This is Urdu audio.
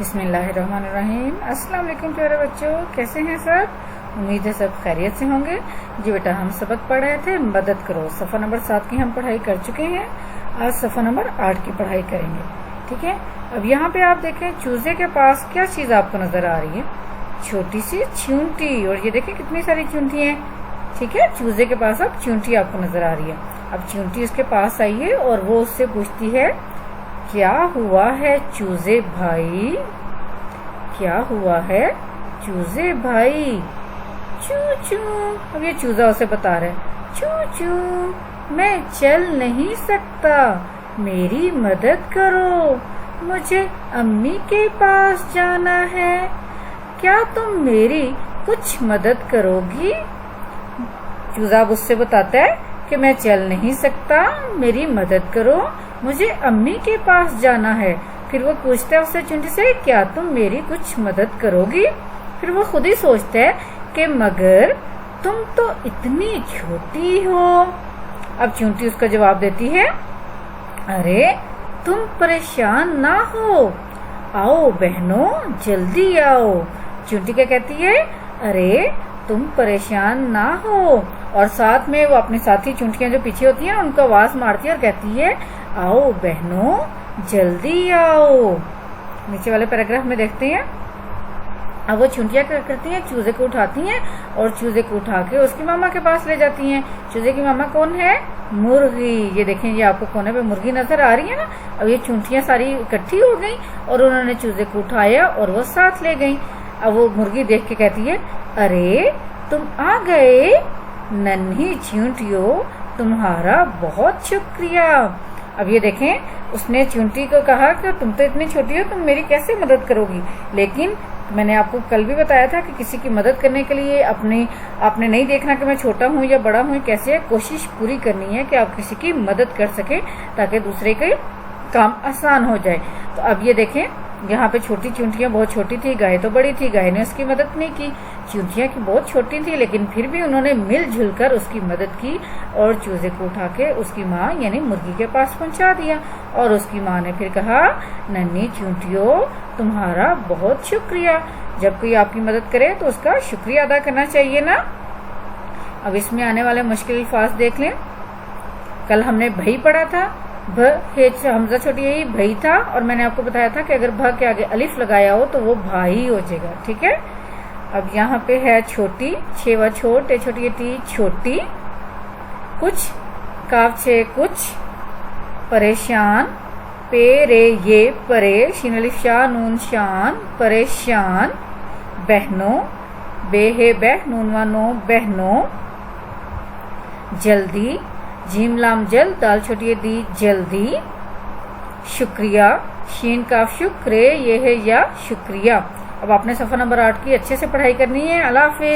بسم اللہ الرحمن الرحیم۔ السلام علیکم پیارے بچوں، کیسے ہیں سب؟ امید ہے سب خیریت سے ہوں گے۔ جی بیٹا، ہم سبق پڑھ رہے تھے مدد کرو، صفحہ نمبر 7 کی ہم پڑھائی کر چکے ہیں۔ آج صفحہ نمبر 8 کی پڑھائی کریں گے، ٹھیک ہے؟ اب یہاں پہ آپ دیکھیں چوزے کے پاس کیا چیز آپ کو نظر آ رہی ہے؟ چھوٹی سی چونٹی، اور یہ دیکھیں کتنی ساری چونٹی ہیں، ٹھیک ہے؟ چوزے کے پاس اب چونٹی آپ کو نظر آ رہی ہے۔ اب چونٹی اس کے پاس آئی ہے اور وہ اس سے پوچھتی ہے کیا ہوا ہے چوزے بھائی؟ کیا ہوا ہے چوزے بھائی؟ چو چو۔ اب یہ چوزا اسے بتا رہا ہے، چو چو میں چل نہیں سکتا، میری مدد کرو، مجھے امی کے پاس جانا ہے، کیا تم میری کچھ مدد کرو گی؟ چوزا اب اس سے بتاتا ہے کہ میں چل نہیں سکتا، میری مدد کرو، مجھے امی کے پاس جانا ہے۔ پھر وہ پوچھتا ہے اس سے چونٹی سے کیا تم میری کچھ مدد کرو گی؟ پھر وہ خود ہی سوچتا ہے کہ مگر تم تو اتنی چھوٹی ہو۔ اب چونٹی اس کا جواب دیتی ہے، ارے تم پریشان نہ ہو، آؤ بہنوں جلدی آؤ۔ چونٹی کیا کہتی ہے؟ ارے تم پریشان نہ ہو، اور ساتھ میں وہ اپنے ساتھی چونٹیاں جو پیچھے ہوتی ہیں ان کو آواز مارتی ہے اور کہتی ہے آؤ بہنوں جلدی آؤ۔ نیچے والے پیراگراف میں دیکھتے ہیں، اب وہ چونٹیاں کیا کرتی ہیں؟ چوزے کو اٹھاتی ہیں اور چوزے کو اٹھا کے اس کی ماما کے پاس لے جاتی ہیں۔ چوزے کی ماما کون ہے؟ مرغی۔ یہ دیکھیں، یہ آپ کو کونے پہ مرغی نظر آ رہی ہے نا؟ اب یہ چونٹیاں ساری اکٹھی ہو گئیں اور انہوں نے چوزے کو اٹھایا اور وہ ساتھ لے گئیں۔ اب وہ مرغی دیکھ کے کہتی ہے، ارے تم آ گئے، ننھی چونٹیوں تمہارا بہت شکریہ۔ اب یہ دیکھیں، اس نے چونٹی کو کہا کہ تم تو اتنی چھوٹی ہو، تم میری کیسے مدد کرو گی؟ لیکن میں نے آپ کو کل بھی بتایا تھا کہ کسی کی مدد کرنے کے لیے آپ نے نہیں دیکھنا کہ میں چھوٹا ہوں یا بڑا ہوں، کیسے کوشش پوری کرنی ہے کہ آپ کسی کی مدد کر سکیں تاکہ دوسرے کے کام آسان ہو جائے۔ تو اب یہ دیکھیں، یہاں پہ چھوٹی چونٹیاں بہت چھوٹی تھی، گائے تو بڑی تھی، گائے نے اس کی مدد نہیں کی۔ چونٹیاں کی بہت چھوٹی تھی لیکن پھر بھی انہوں نے مل جل کر اس کی مدد کی اور چوزے کو اٹھا کے اس کی ماں یعنی مرغی کے پاس پہنچا دیا۔ اور اس کی ماں نے پھر کہا، ننھی چونٹیوں تمہارا بہت شکریہ۔ جب کوئی آپ کی مدد کرے تو اس کا شکریہ ادا کرنا چاہیے نا۔ اب اس میں آنے والے مشکل الفاظ دیکھ لیں۔ کل ہم نے بھائی پڑھا تھا، حمزہ چھوٹی ہے، بھائی تھا، اور میں نے آپ کو بتایا تھا کہ اگر بھ کے آگے الف لگایا ہو تو وہ بھائی ہو جائے گا، ٹھیک ہے؟ اب یہاں پہ ہے چھوٹی، چھیوا چھوٹے چھوٹی ٹی چھوٹی، کچھ کاف چھ کچھ، پریشان پے رے یہ پرے، شین الف شا نون شان پریشان، بہنوں بے ہے بہ نون و نو بہنوں، جلدی جیم لام جل دال چھوٹی دی جلدی، شکریہ شین کاف شکرے یہ ہے یا شکریہ۔ اب آپ نے صفحہ نمبر 8 کی اچھے سے پڑھائی کرنی ہے۔ اللہ حافظ۔